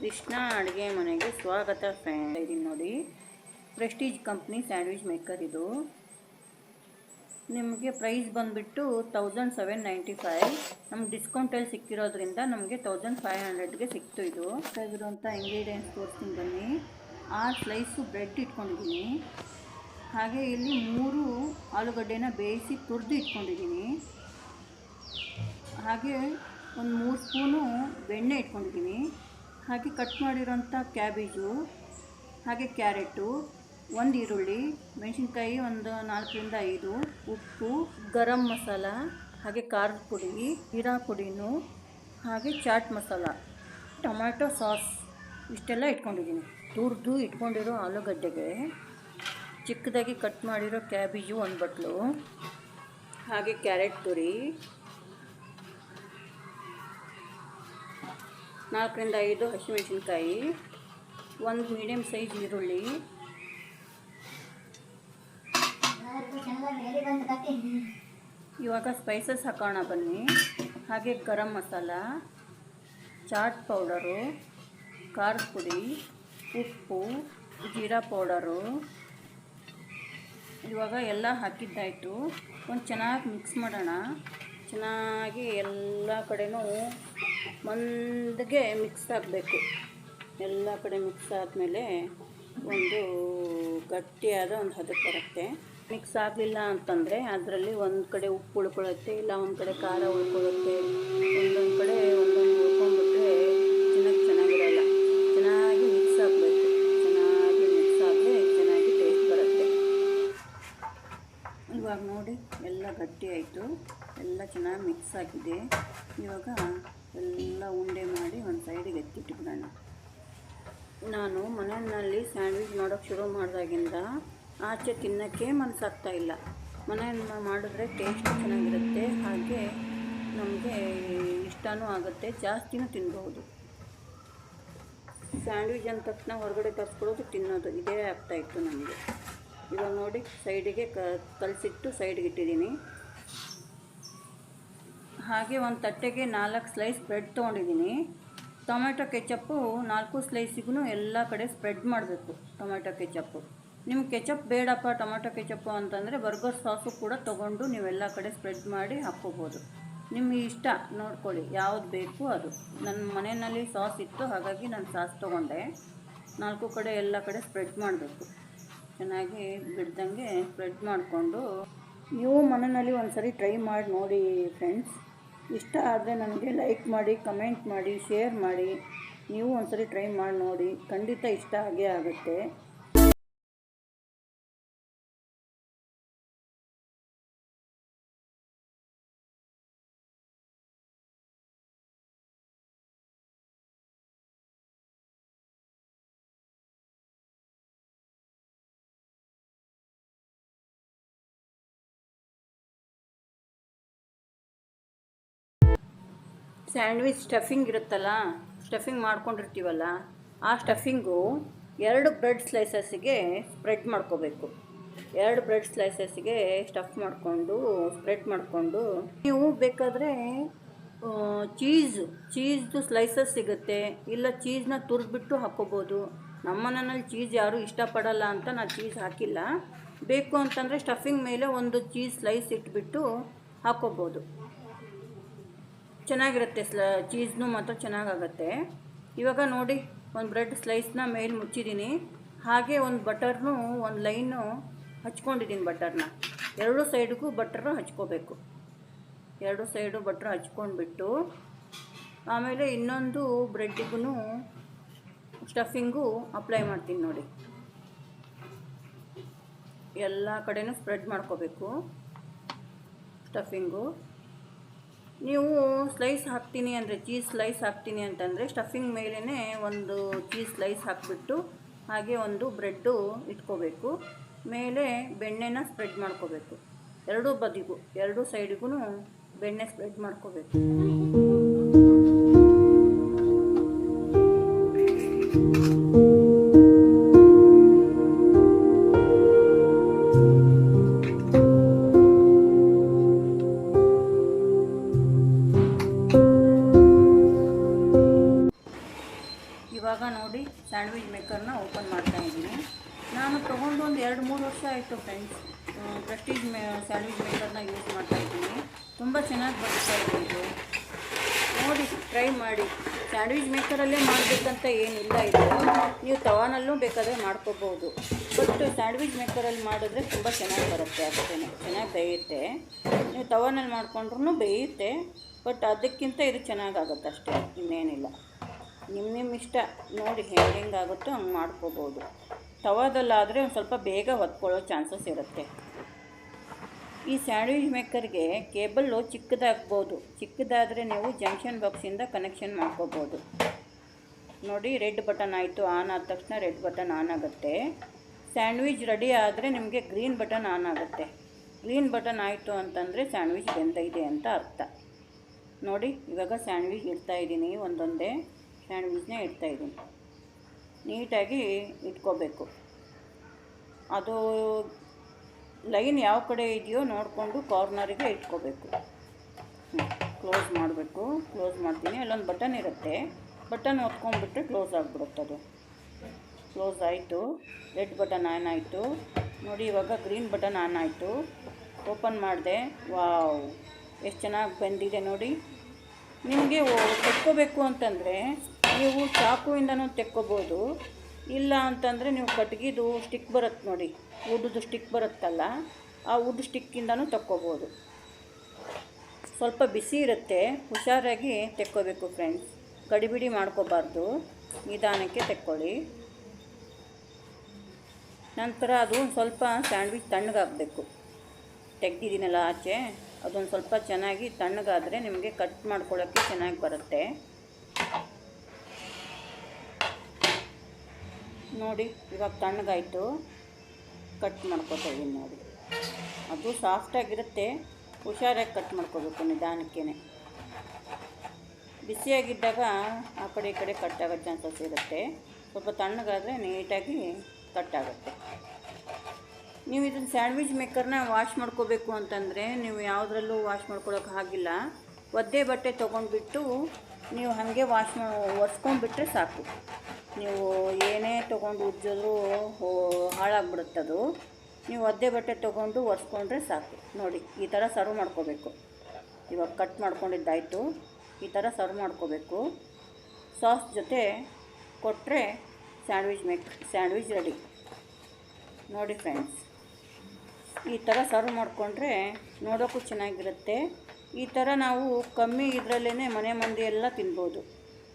ಕೃಷ್ಣ ಅಡುಗೆ ಮನೆಗೆ ಸ್ವಾಗತ ಫ್ರೆಂಡ್. ಇದನ್ನು ನೋಡಿ, ಪ್ರೆಸ್ಟೀಜ್ ಕಂಪ್ನಿ ಸ್ಯಾಂಡ್ವಿಚ್ ಮೇಕರ್. ಇದು ನಿಮಗೆ ಪ್ರೈಸ್ ಬಂದುಬಿಟ್ಟು 1795. ನಮ್ಗೆ ಡಿಸ್ಕೌಂಟಲ್ಲಿ ಸಿಕ್ಕಿರೋದ್ರಿಂದ ನಮಗೆ 1500ಗೆ ಸಿಕ್ತು. ಇದು ಇರುವಂಥ ಇಂಗ್ರೀಡಿಯೆಂಟ್ಸ್ ತೋರಿಸ್ತೀನಿ ಬನ್ನಿ. 6 ಸ್ಲೈಸು ಬ್ರೆಡ್ ಇಟ್ಕೊಂಡಿದ್ದೀನಿ. ಹಾಗೆ ಇಲ್ಲಿ 3 ಆಲೂಗಡ್ಡೆನ ಬೇಯಿಸಿ ತುರಿದು ಇಟ್ಕೊಂಡಿದ್ದೀನಿ. ಹಾಗೆ ಒಂದು 3 ಸ್ಪೂನು ಬೆಣ್ಣೆ ಇಟ್ಕೊಂಡಿದ್ದೀನಿ. ಹಾಗೆ ಕಟ್ ಮಾಡಿರೋಂಥ ಕ್ಯಾಬೇಜು, ಹಾಗೆ ಕ್ಯಾರೆಟು, 1 ಈರುಳ್ಳಿ, ಮೆಣಸಿನ್ಕಾಯಿ ಒಂದು 4ರಿಂದ 5, ಉಪ್ಪು, ಗರಂ ಮಸಾಲ, ಹಾಗೆ ಖಾರದ ಪುಡಿ, ಜೀರಾ ಪುಡಿನೂ, ಹಾಗೆ ಚಾಟ್ ಮಸಾಲ, ಟೊಮ್ಯಾಟೊ ಸಾಸ್ ಇಷ್ಟೆಲ್ಲ ಇಟ್ಕೊಂಡಿದ್ದೀನಿ. ತುರಿದು ಇಟ್ಕೊಂಡಿರೋ ಆಲೂಗಡ್ಡೆಗೆ ಚಿಕ್ಕದಾಗಿ ಕಟ್ ಮಾಡಿರೋ ಕ್ಯಾಬೇಜು 1 ಬಟ್ಲು, ಹಾಗೆ ಕ್ಯಾರೆಟ್ ತುರಿ, 4ರಿಂದ 5 ಹಸಿಮೆಣಸಿನ್ಕಾಯಿ, 1 ಮೀಡಿಯಮ್ ಸೈಜ್ ಈರುಳ್ಳಿ. ಇವಾಗ ಸ್ಪೈಸಸ್ ಹಾಕೋಣ ಬನ್ನಿ. ಹಾಗೆ ಗರಂ ಮಸಾಲ, ಚಾಟ್ ಪೌಡರು, ಖಾರದ ಪುಡಿ, ಉಪ್ಪು, ಜೀರಾ ಪೌಡರು. ಇವಾಗ ಎಲ್ಲ ಹಾಕಿದ್ದಾಯಿತು. ಒಂದು ಚೆನ್ನಾಗಿ ಮಿಕ್ಸ್ ಮಾಡೋಣ. ಚೆನ್ನಾಗಿ ಎಲ್ಲ ಕಡೆನೂ ಮಂದಗೆ ಮಿಕ್ಸ್ ಆಗಬೇಕು. ಎಲ್ಲ ಕಡೆ ಮಿಕ್ಸ್ ಆದಮೇಲೆ ಒಂದು ಗಟ್ಟಿಯಾದ ಒಂದು ಹದಕ್ಕೆ ಬರುತ್ತೆ. ಮಿಕ್ಸ್ ಆಗಲಿಲ್ಲ ಅಂತಂದರೆ ಅದರಲ್ಲಿ ಒಂದು ಕಡೆ ಉಪ್ಪು ಉಳ್ಕೊಳ್ಳುತ್ತೆ, ಇಲ್ಲ ಒಂದು ಕಡೆ ಖಾರ ಉಳ್ಕೊಳ್ಳುತ್ತೆ, ಒಂದೊಂದು ಕಡೆ ಒಂದೊಂದು ಉಳ್ಕೊಂಡ್ಬಿಟ್ರೆ ಚೆನ್ನಾಗಿರಲ್ಲ. ಚೆನ್ನಾಗಿ ಮಿಕ್ಸ್ ಆಗಬೇಕು. ಚೆನ್ನಾಗಿ ಮಿಕ್ಸ್ ಆದರೆ ಚೆನ್ನಾಗಿ ಟೇಸ್ಟ್ ಬರುತ್ತೆ. ಇವಾಗ ನೋಡಿ, ಎಲ್ಲ ಗಟ್ಟಿ ಆಯಿತು. ಎಲ್ಲ ಚೆನ್ನಾಗಿ ಮಿಕ್ಸ್ ಆಗಿದೆ. ಇವಾಗ ಎಲ್ಲ ಉಂಡೆ ಮಾಡಿ ಒಂದು ಸೈಡಿಗೆ ಎತ್ತಿಟ್ಬಿಡೋಣ. ನಾನು ಮನೆಯಲ್ಲಿ ಸ್ಯಾಂಡ್ವಿಚ್ ಮಾಡೋಕ್ಕೆ ಶುರು ಮಾಡಿದಾಗಿಂದ ಆಚೆ ತಿನ್ನೋಕ್ಕೆ ಮನಸ್ಸಾಗ್ತಾಯಿಲ್ಲ. ಮನೆಯಲ್ಲಿ ಮಾಡಿದ್ರೆ ಟೇಸ್ಟ್ ಚೆನ್ನಾಗಿರುತ್ತೆ, ಹಾಗೆ ನಮಗೆ ಇಷ್ಟನೂ ಆಗುತ್ತೆ, ಜಾಸ್ತಿನೂ ತಿನ್ಬಹುದು. ಸ್ಯಾಂಡ್ವಿಚ್ ಅಂದ ತಕ್ಷಣ ಹೊರಗಡೆ ತರಿಸ್ಕೊಳ್ಳೋದು, ತಿನ್ನೋದು ಇದೇ ಆಗ್ತಾಯಿತ್ತು ನನಗೆ. ಇವಾಗ ನೋಡಿ, ಸೈಡಿಗೆ ಕಲಸಿಟ್ಟು ಸೈಡ್ಗೆ ಇಟ್ಟಿದ್ದೀನಿ. ಹಾಗೆ ಒಂದು ತಟ್ಟೆಗೆ 4 ಸ್ಲೈಸ್ ಬ್ರೆಡ್ ತೊಗೊಂಡಿದ್ದೀನಿ. ಟೊಮೆಟೊ ಕೆಚಪ್ಪು 4 ಸ್ಲೈಸಿಗೂ ಎಲ್ಲ ಕಡೆ ಸ್ಪ್ರೆಡ್ ಮಾಡಬೇಕು. ಟೊಮೆಟೊ ಕೆಚಪ್ಪು ನಿಮ್ಗೆ ಕೆಚಪ್ ಬೇಡಪ್ಪ ಟೊಮೆಟೊ ಕೆಚಪ್ಪು ಅಂತಂದರೆ ಬರ್ಗರ್ ಸಾಸು ಕೂಡ ತೊಗೊಂಡು ನೀವೆಲ್ಲ ಕಡೆ ಸ್ಪ್ರೆಡ್ ಮಾಡಿ ಹಾಕ್ಕೋಬೋದು. ನಿಮಗೆ ಇಷ್ಟ ನೋಡ್ಕೊಳ್ಳಿ ಯಾವುದು ಬೇಕು ಅದು. ನನ್ನ ಮನೆಯಲ್ಲಿ ಸಾಸ್ ಇತ್ತು, ಹಾಗಾಗಿ ನಾನು ಸಾಸ್ ತೊಗೊಂಡೆ. 4 ಕಡೆ ಎಲ್ಲ ಕಡೆ ಸ್ಪ್ರೆಡ್ ಮಾಡಬೇಕು. ಚೆನ್ನಾಗಿ ಬಿಡ್ದಂಗೆ ಸ್ಪ್ರೆಡ್ ಮಾಡಿಕೊಂಡು ನೀವು ಮನೆಯಲ್ಲಿ ಒಂದು ಸರಿ ಟ್ರೈ ಮಾಡಿ ನೋಡಿ ಫ್ರೆಂಡ್ಸ್. ಇಷ್ಟ ಆದರೆ ನನಗೆ ಲೈಕ್ ಮಾಡಿ, ಕಮೆಂಟ್ ಮಾಡಿ, ಶೇರ್ ಮಾಡಿ. ನೀವು ಒಂದು ಸರಿ ಟ್ರೈ ಮಾಡಿ ನೋಡಿ, ಖಂಡಿತ ಇಷ್ಟ ಆಗೇ ಆಗುತ್ತೆ. ಸ್ಯಾಂಡ್ವಿಚ್ ಸ್ಟಫಿಂಗ್ ಇರುತ್ತಲ್ಲ, ಸ್ಟಫಿಂಗ್ ಮಾಡ್ಕೊಂಡಿರ್ತೀವಲ್ಲ, ಆ ಸ್ಟಫಿಂಗು 2 ಬ್ರೆಡ್ ಸ್ಲೈಸಸ್ಸಿಗೆ ಸ್ಪ್ರೆಡ್ ಮಾಡ್ಕೋಬೇಕು. 2 ಬ್ರೆಡ್ ಸ್ಲೈಸಸ್ಸಿಗೆ ಸ್ಟಫ್ ಸ್ಪ್ರೆಡ್ ಮಾಡಿಕೊಂಡು ನೀವು ಬೇಕಾದರೆ ಚೀಸ್ದು ಸ್ಲೈಸಸ್ ಸಿಗುತ್ತೆ, ಇಲ್ಲ ಚೀಸ್ನ ತುರಿದ್ಬಿಟ್ಟು ಹಾಕ್ಕೋಬೋದು. ನಮ್ಮ ಮನೆಯಲ್ಲಿ ಚೀಸ್ ಯಾರೂ ಇಷ್ಟಪಡಲ್ಲ ಅಂತ ನಾನು ಚೀಸ್ ಹಾಕಿಲ್ಲ. ಬೇಕು ಅಂತಂದರೆ ಸ್ಟಫಿಂಗ್ ಮೇಲೆ ಒಂದು ಚೀಸ್ ಸ್ಲೈಸ್ ಇಟ್ಬಿಟ್ಟು ಹಾಕ್ಕೋಬೋದು. ಚೆನ್ನಾಗಿರುತ್ತೆ. ಚೀಸ್ನೂ ಮಾತ್ರ ಚೆನ್ನಾಗಾಗತ್ತೆ. ಇವಾಗ ನೋಡಿ, ಒಂದು ಬ್ರೆಡ್ ಸ್ಲೈಸ್ನ ಮೇಲೆ ಮುಚ್ಚಿದ್ದೀನಿ. ಹಾಗೆ ಒಂದು ಬಟರ್ನು ಒಂದು ಲೈನು ಹಚ್ಕೊಂಡಿದ್ದೀನಿ. ಬಟರ್ನ 2 ಸೈಡ್ಗೂ ಬಟರ್ ಹಚ್ಕೋಬೇಕು. 2 ಸೈಡು ಬಟರ್ ಹಚ್ಕೊಂಡ್ಬಿಟ್ಟು ಆಮೇಲೆ ಇನ್ನೊಂದು ಬ್ರೆಡ್ಡಿಗೂ ಸ್ಟಫಿಂಗು ಅಪ್ಲೈ ಮಾಡ್ತೀನಿ. ನೋಡಿ, ಎಲ್ಲ ಕಡೆನೂ ಸ್ಪ್ರೆಡ್ ಮಾಡ್ಕೋಬೇಕು ಸ್ಟಫಿಂಗು. ನೀವು ಸ್ಲೈಸ್ ಹಾಕ್ತೀನಿ ಅಂದರೆ, ಚೀಸ್ ಸ್ಲೈಸ್ ಹಾಕ್ತೀನಿ ಅಂತಂದರೆ ಸ್ಟಫಿಂಗ್ ಮೇಲೇ ಒಂದು ಚೀಸ್ ಸ್ಲೈಸ್ ಹಾಕಿಬಿಟ್ಟು ಹಾಗೆ ಒಂದು ಬ್ರೆಡ್ಡು ಇಟ್ಕೋಬೇಕು. ಮೇಲೆ ಬೆಣ್ಣೆನ ಸ್ಪ್ರೆಡ್ ಮಾಡ್ಕೋಬೇಕು. 2 ಬದಿಗೂ 2 ಸೈಡಿಗೂ ಬೆಣ್ಣೆ ಸ್ಪ್ರೆಡ್ ಮಾಡ್ಕೋಬೇಕು. ಇವಾಗ ನೋಡಿ ಸ್ಯಾಂಡ್ವಿಚ್ ಮೇಕರ್ನ ಓಪನ್ ಮಾಡ್ತಾಯಿದ್ದೀನಿ. ನಾನು ತೊಗೊಂಡು ಒಂದು 2-3 ವರ್ಷ ಆಯಿತು ಫ್ರೆಂಡ್ಸ್. ಪ್ರೆಸ್ಟೀಜ್ ಸ್ಯಾಂಡ್ವಿಚ್ ಮೇಕರ್ನ ಯೂಸ್ ಮಾಡ್ತಾಯಿದ್ದೀನಿ. ತುಂಬ ಚೆನ್ನಾಗಿ ಬರ್ತಾ ಇದೆ ಇದು. ನೋಡಿ ಟ್ರೈ ಮಾಡಿ. ಸ್ಯಾಂಡ್ವಿಚ್ ಮೇಕರಲ್ಲೇ ಮಾಡಬೇಕಂತ ಏನಿಲ್ಲ ಇದು. ನೀವು ತವಾನಲ್ಲೂ ಬೇಕಾದರೆ ಮಾಡ್ಕೋಬೋದು. ಬಟ್ ಸ್ಯಾಂಡ್ವಿಚ್ ಮೇಕರಲ್ಲಿ ಮಾಡಿದ್ರೆ ತುಂಬ ಚೆನ್ನಾಗಿ ಬರುತ್ತೆ, ಅಷ್ಟೇ ಚೆನ್ನಾಗಿ ಬೇಯುತ್ತೆ. ನೀವು ತವಾನಲ್ಲಿ ಮಾಡ್ಕೊಂಡ್ರೂ ಬೇಯುತ್ತೆ, ಬಟ್ ಅದಕ್ಕಿಂತ ಇದು ಚೆನ್ನಾಗಾಗುತ್ತೆ ಅಷ್ಟೇ, ಇನ್ನೇನಿಲ್ಲ. ನಿಮ್ಮ ಇಷ್ಟ ನೋಡಿ ಹೆಂಗಾಗುತ್ತೋ ಹಂಗೆ ಮಾಡ್ಕೋಬೋದು. ತವಾದಲ್ಲಾದರೆ ಒಂದು ಸ್ವಲ್ಪ ಬೇಗ ಹೊತ್ಕೊಳ್ಳೋ ಚಾನ್ಸಸ್ ಇರುತ್ತೆ. ಈ ಸ್ಯಾಂಡ್ವಿಚ್ ಮೇಕರ್ಗೆ ಕೇಬಲ್ಲು ಚಿಕ್ಕದಾಗ್ಬೋದು. ಚಿಕ್ಕದಾದರೆ ನೀವು ಜಂಕ್ಷನ್ ಬಾಕ್ಸಿಂದ ಕನೆಕ್ಷನ್ ಮಾಡ್ಕೋಬೋದು. ನೋಡಿ ರೆಡ್ ಬಟನ್ ಆಯಿತು, ಆನ್ ಆದ ತಕ್ಷಣ ರೆಡ್ ಬಟನ್ ಆನ್ ಆಗುತ್ತೆ. ಸ್ಯಾಂಡ್ವಿಚ್ ರೆಡಿ ಆದರೆ ನಿಮಗೆ ಗ್ರೀನ್ ಬಟನ್ ಆನ್ ಆಗುತ್ತೆ. ಗ್ರೀನ್ ಬಟನ್ ಆಯಿತು ಅಂತಂದರೆ ಸ್ಯಾಂಡ್ವಿಚ್ ಬೆಂದಿದೆ ಅಂತ ಅರ್ಥ. ನೋಡಿ ಇವಾಗ ಸ್ಯಾಂಡ್ವಿಚ್ ಇಡ್ತಾಯಿದ್ದೀನಿ, ಒಂದೊಂದೇ ಸ್ಯಾಂಡ್ವಿಚ್ನ ಇಡ್ತಾಯಿದ್ದೀನಿ. ನೀಟಾಗಿ ಇಟ್ಕೋಬೇಕು. ಅದು ಲೈನ್ ಯಾವ ಕಡೆ ಇದೆಯೋ ನೋಡಿಕೊಂಡು ಕಾರ್ನರಿಗೆ ಇಟ್ಕೋಬೇಕು. ಕ್ಲೋಸ್ ಮಾಡಬೇಕು. ಕ್ಲೋಸ್ ಮಾಡ್ತೀನಿ. ಅಲ್ಲೊಂದು ಬಟನ್ ಇರುತ್ತೆ, ಬಟನ್ ಒತ್ಕೊಂಡ್ಬಿಟ್ರೆ ಕ್ಲೋಸ್ ಆಗಿಬಿಡುತ್ತೆ. ಅದು ಕ್ಲೋಸ್ ಆಯಿತು. ರೆಡ್ ಬಟನ್ ಆನ್ ಆಯಿತು. ನೋಡಿ ಇವಾಗ ಗ್ರೀನ್ ಬಟನ್ ಆನ್ ಆಯಿತು. ಓಪನ್ ಮಾಡಿದೆ. ವಾವ್, ಎಷ್ಟು ಚೆನ್ನಾಗಿ ಬಂದಿದೆ ನೋಡಿ. ನಿಮಗೆ ತೆಕ್ಕೋಬೇಕು ಅಂತಂದರೆ ನೀವು ಚಾಕುವಿಂದನೂ ತೆಕ್ಕೋಬೋದು. ಇಲ್ಲ ಅಂತಂದರೆ ನೀವು ಕಟ್ಗಿದು ಸ್ಟಿಕ್ ಬರುತ್ತೆ ನೋಡಿ, ವುಡ್ದು ಸ್ಟಿಕ್ ಬರುತ್ತಲ್ಲ, ಆ ವುಡ್ ಸ್ಟಿಕ್ಕಿಂದನೂ ತಕ್ಕೋಬೋದು. ಸ್ವಲ್ಪ ಬಿಸಿ ಇರುತ್ತೆ, ಹುಷಾರಾಗಿ ತೆಕ್ಕೋಬೇಕು ಫ್ರೆಂಡ್ಸ್. ಗಡಿಬಿಡಿ ಮಾಡ್ಕೋಬಾರ್ದು, ನಿಧಾನಕ್ಕೆ ತೆಕ್ಕೊಳ್ಳಿ. ನಂತರ ಅದು ಸ್ವಲ್ಪ ಸ್ಯಾಂಡ್ವಿಚ್ ತಣ್ಣಗಾಗಬೇಕು. ತೆಗ್ದಿದ್ದೀನಲ್ಲ ಆಚೆ, ಅದೊಂದು ಸ್ವಲ್ಪ ಚೆನ್ನಾಗಿ ತಣ್ಣಗಾದರೆ ನಿಮಗೆ ಕಟ್ ಮಾಡ್ಕೊಳ್ಳೋಕ್ಕೆ ಚೆನ್ನಾಗಿ ಬರುತ್ತೆ. ನೋಡಿ ಇವಾಗ ತಣ್ಣಗಾಯಿತು, ಕಟ್ ಮಾಡ್ಕೊತಾ ಇದ್ದೀನಿ ನೋಡಿ. ಅದು ಸಾಫ್ಟಾಗಿರುತ್ತೆ, ಹುಷಾರಾಗಿ ಕಟ್ ಮಾಡ್ಕೋಬೇಕು ನಿಧಾನಕ್ಕೇ. ಬಿಸಿಯಾಗಿದ್ದಾಗ ಆ ಕಡೆ ಈ ಕಡೆ ಕಟ್ ಆಗೋ ಚಾನ್ಸಸ್ ಇರುತ್ತೆ. ಸ್ವಲ್ಪ ತಣ್ಣಗಾದರೆ ನೀಟಾಗಿ ಕಟ್ ಆಗುತ್ತೆ. ನೀವು ಇದನ್ನು ಸ್ಯಾಂಡ್ವಿಚ್ ಮೇಕರ್ನ ವಾಶ್ ಮಾಡ್ಕೋಬೇಕು ಅಂತಂದರೆ ನೀವು ಯಾವುದ್ರಲ್ಲೂ ವಾಶ್ ಮಾಡ್ಕೊಳ್ಳೋಕೆ ಆಗಿಲ್ಲ. ಒದ್ದೆ ಬಟ್ಟೆ ತೊಗೊಂಡ್ಬಿಟ್ಟು ನೀವು ಹಾಗೆ ಒರೆಸ್ಕೊಂಡ್ಬಿಟ್ರೆ ಸಾಕು. ನೀವು ಏನೇ ತೊಗೊಂಡು ಉಜ್ಜಿದ್ರೂ ಹಾಳಾಗ್ಬಿಡುತ್ತದು. ನೀವು ಒದ್ದೆ ಬಟ್ಟೆ ತೊಗೊಂಡು ಒರೆಸ್ಕೊಂಡ್ರೆ ಸಾಕು. ನೋಡಿ ಈ ಥರ ಸರ್ವ್ ಮಾಡ್ಕೋಬೇಕು. ಇವಾಗ ಕಟ್ ಮಾಡ್ಕೊಂಡಿದ್ದಾಯಿತು, ಈ ಥರ ಸರ್ವ್ ಮಾಡ್ಕೋಬೇಕು. ಸಾಸ್ ಜೊತೆ ಕೊಟ್ಟರೆ ಸ್ಯಾಂಡ್ವಿಚ್ ರೆಡಿ. ನೋಡಿ ಫ್ರೆಂಡ್ಸ್, ಈ ಥರ ಸರ್ವ್ ಮಾಡಿಕೊಂಡ್ರೆ ನೋಡೋಕ್ಕೂ ಚೆನ್ನಾಗಿರುತ್ತೆ. ಈ ಥರ ನಾವು ಕಮ್ಮಿ ಇದರಲ್ಲೇ ಮನೆ ಮಂದಿ ಎಲ್ಲ ತಿನ್ಬೋದು.